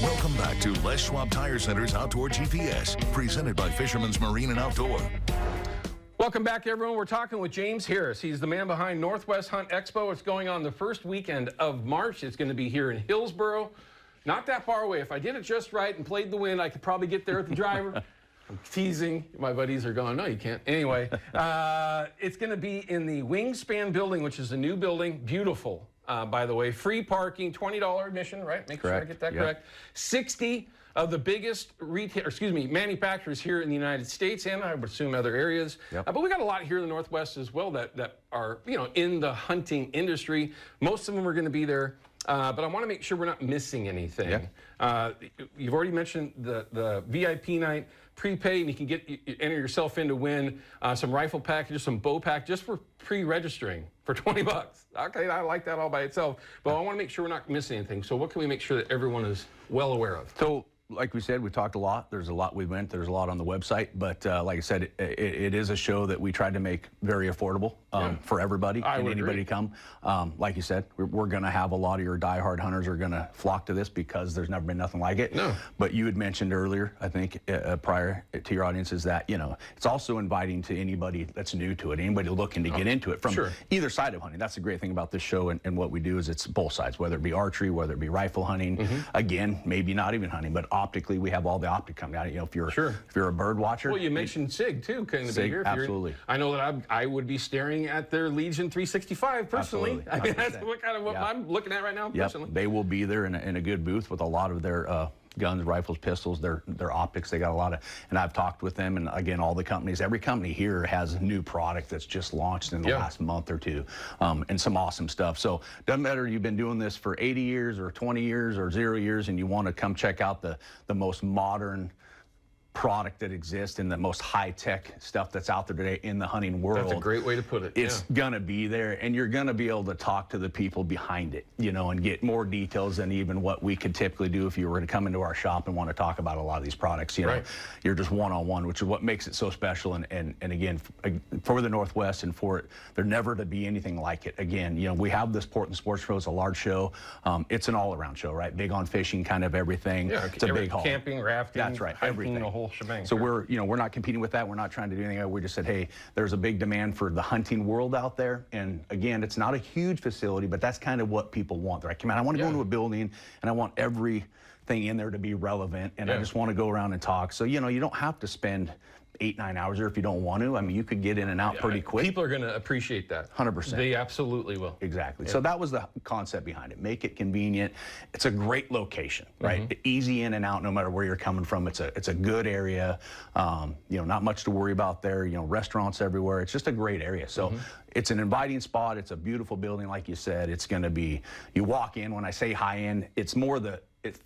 Welcome back to Les Schwab Tire Center's Outdoor GPS, presented by Fisherman's Marine and Outdoor. Welcome back, everyone. We're talking with James Harris. He's the man behind Northwest Hunt Expo. It's going on the first weekend of March. It's going to be here in Hillsboro, not that far away. If I did it just right and played the wind, I could probably get there with the driver. I'm teasing. My buddies are going, no, you can't. Anyway, it's going to be in the Wingspan building, which is a new building. Beautiful, by the way. Free parking, $20 admission, right? Make sure I get that correct. 60 of the biggest manufacturers here in the United States, and I would assume other areas. But we got a lot here in the Northwest as well that are, in the hunting industry. Most of them are going to be there. But I want to make sure we're not missing anything. You've already mentioned the VIP night, prepay, and you can enter yourself in to win some rifle packages, some bow pack, just for pre-registering for 20 bucks. Okay, I like that all by itself, but I want to make sure we're not missing anything. So what can we make sure that everyone is well aware of? So, like we said, we talked a lot. There's a lot we went. There's a lot on the website. But like I said, it is a show that we tried to make very affordable for everybody and anybody to come. Like you said, we're going to have a lot of your diehard hunters are going to flock to this because there's never been nothing like it. But you had mentioned earlier, I think, prior to your audience, is that, it's also inviting to anybody that's new to it, anybody looking to get into it from either side of hunting. That's the great thing about this show and what we do is it's both sides, whether it be archery, whether it be rifle hunting, again, maybe not even hunting, but optically, we have all the optic coming out. If you're a bird watcher. Well, you mentioned SIG too, kind of be here. Absolutely. I know that I would be staring at their Legion 365 personally. I mean, that's what I'm looking at right now personally. They will be there in a good booth with a lot of their guns, rifles, pistols, their optics. They got a lot of, and I've talked with them, and again, all the companies, every company here has a new product that's just launched in the last month or two, and some awesome stuff. So doesn't matter you've been doing this for 80 years or 20 years or 0 years and you want to come check out the most modern product that exists and the most high-tech stuff that's out there today in the hunting world. That's a great way to put it. It's gonna be there, and you're gonna be able to talk to the people behind it, and get more details than even what we could typically do if you were to come into our shop and want to talk about a lot of these products. You're just one-on-one, which is what makes it so special. And again, for the Northwest and for it, there never to be anything like it. Again, we have this Portland Sports Show. It's a large show. It's an all-around show, right? Big on fishing, kind of everything. It's a big haul. Camping, rafting, that's right, everything. The whole shebang. So we're not competing with that. We're not trying to do anything. We just said, hey, there's a big demand for the hunting world out there. And again, it's not a huge facility, but that's kind of what people want. They're like, man, I want to go into a building and I want everything in there to be relevant. And I just want to go around and talk. So, you don't have to spend 8-9 hours there if you don't want to. I mean, you could get in and out pretty quick. People are going to appreciate that. 100%. They absolutely will. Exactly. So that was the concept behind it. Make it convenient. It's a great location, right? Easy in and out, no matter where you're coming from. It's a good area. Not much to worry about there. Restaurants everywhere. It's just a great area. So it's an inviting spot. It's a beautiful building, like you said. It's going to be. You walk in. When I say high end, it's more the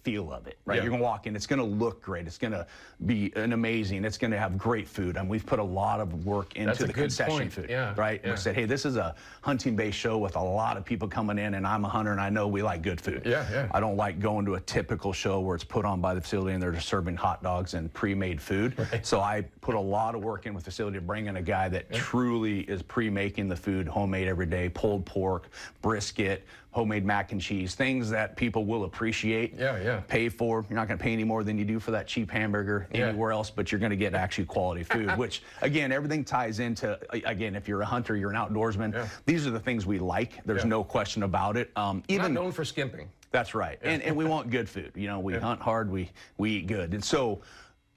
feel of it, right? You're gonna walk in, it's gonna look great, it's gonna be amazing, it's gonna have great food. And we've put a lot of work into the concession food, right? We said, hey, this is a hunting-based show with a lot of people coming in, and I'm a hunter, and I know we like good food. I don't like going to a typical show where it's put on by the facility and they're just serving hot dogs and pre-made food. So I put a lot of work in with the facility to bring in a guy that truly is pre-making the food, homemade every day, pulled pork, brisket, homemade mac and cheese, things that people will appreciate, pay for. You're not going to pay any more than you do for that cheap hamburger anywhere else, but you're going to get actually quality food, which, again, everything ties into, again, if you're a hunter, you're an outdoorsman, these are the things we like. There's no question about it. Even not known for skimping. That's right. And we want good food. We hunt hard, we eat good. And so,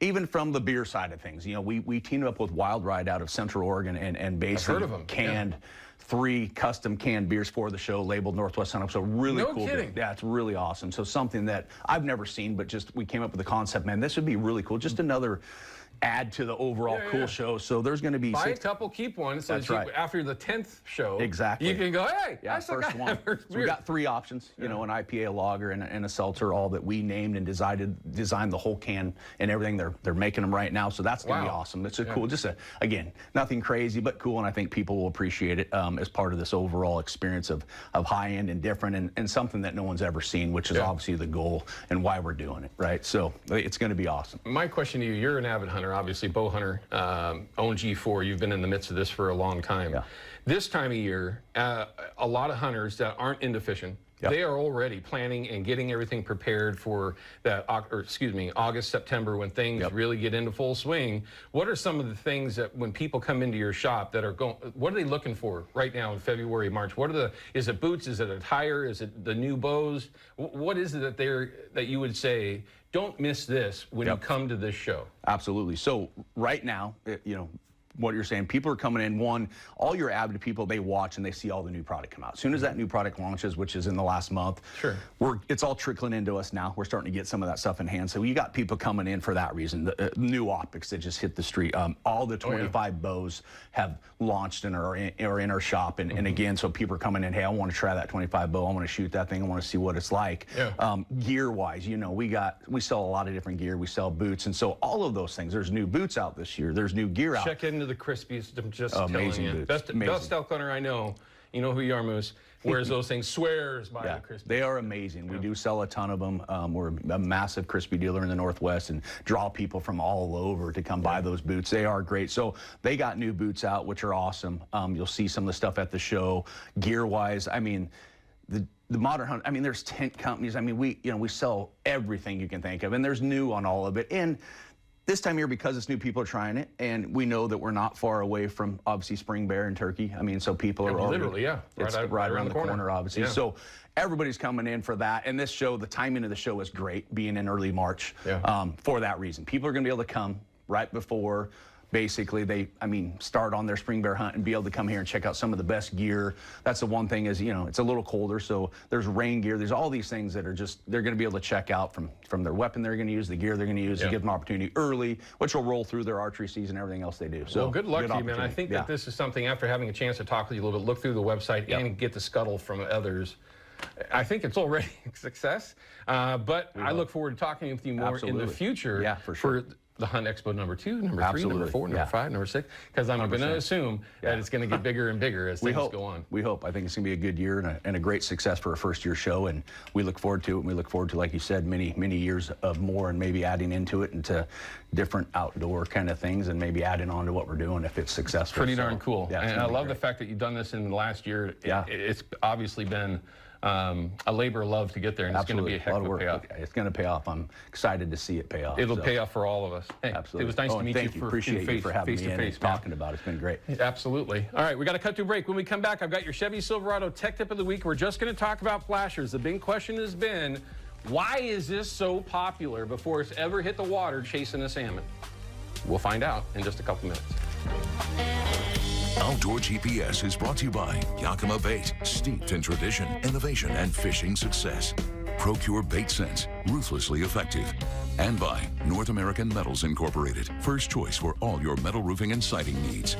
even from the beer side of things, we teamed up with Wild Ride out of Central Oregon and basically canned 3 custom canned beers for the show, labeled Northwest Hunt. So really cool. No kidding. Yeah, it's really awesome. So something that I've never seen, but just we came up with the concept, man, this would be really cool. Just another add to the overall cool show. So there's going to be buy a couple, keep one. So that's right. After the 10th show, exactly, you can go, hey, I still got one. So we got 3 options, an IPA, a lager, and a seltzer, all that we named and designed the whole can and everything. They're making them right now, so that's going to be awesome. It's a cool, just again, nothing crazy, but cool, and I think people will appreciate it as part of this overall experience of high end and different and something that no one's ever seen, which is obviously the goal and why we're doing it, right? So it's going to be awesome. My question to you, you're an avid hunter, obviously, bow hunter, own G4, you've been in the midst of this for a long time. This time of year, a lot of hunters that aren't into fishing, They are already planning and getting everything prepared for that, August, September, when things really get into full swing. What are some of the things that when people come into your shop that are going, what are they looking for right now in February, March? What are is it boots? Is it attire? Is it the new bows? What is it that you would say, don't miss this when you come to this show? Absolutely. So right now, what you're saying, people are coming in, all your avid people, they watch and they see all the new product come out. As soon as that new product launches, which is in the last month, it's all trickling into us now. We're starting to get some of that stuff in hand. So you got people coming in for that reason. The new optics that just hit the street. All the 25 bows have launched and are in our shop. And again, so people are coming in, hey, I want to try that 25 bow. I want to shoot that thing. I want to see what it's like. Gear-wise, we sell a lot of different gear. We sell boots. And so all of those things, there's new boots out this year. There's new gear out. Check into the Crispies, I'm just telling you. Best elk hunter I know, you know who you are, Moose, wears those things, swears by the Crispies. They are amazing. We do sell a ton of them. We're a massive Crispy dealer in the Northwest and draw people from all over to come buy those boots. They are great. So they got new boots out, which are awesome. You'll see some of the stuff at the show. Gear-wise, I mean, the modern hunt, I mean, there's tent companies. I mean, we sell everything you can think of, and there's new on all of it. And this time of year, because it's new, people are trying it, and we know that we're not far away from, obviously, spring bear and turkey. I mean, so people are already, literally, it's right around the corner, obviously. So everybody's coming in for that, and this show, the timing of the show is great, being in early March, for that reason. People are going to be able to come right before, basically, they start on their spring bear hunt and be able to come here and check out some of the best gear. That's the one thing is, it's a little colder, so there's rain gear. There's all these things that are just, they're going to be able to check out from their weapon they're going to use, the gear they're going to use, to give them opportunity early, which will roll through their archery season, everything else they do. So well, good luck to you, man. I think that this is something, after having a chance to talk with you a little bit, look through the website and get the scuttle from others. I think it's already a success, but I look forward to talking with you more in the future for the Hunt Expo number 2, number 3, number 4, number 5, number 6, because I'm going to assume that it's going to get bigger and bigger as things go on. We hope. I think it's going to be a good year and a great success for a first-year show, and we look forward to it. And we look forward to, like you said, many, many years of more, and maybe adding into it into different outdoor kind of things, and maybe adding on to what we're doing if it's successful. Pretty darn cool. And I love the fact that you've done this in the last year. It's obviously been a labor of love to get there, and it's going to be a heck of a payoff. It's going to pay off. I'm excited to see it pay off. It'll pay off for all of us. Hey, it was nice to meet you. Appreciate you for having me in and talking about it. It's been great. Absolutely. All right, we got to cut to a break. When we come back, I've got your Chevy Silverado Tech Tip of the Week. We're just going to talk about flashers. The big question has been, why is this so popular before it's ever hit the water chasing a salmon? We'll find out in just a couple minutes. Outdoor GPS is brought to you by Yakima Bait, steeped in tradition, innovation, and fishing success. Procure Bait Sense, ruthlessly effective. And by North American Metals Incorporated, first choice for all your metal roofing and siding needs.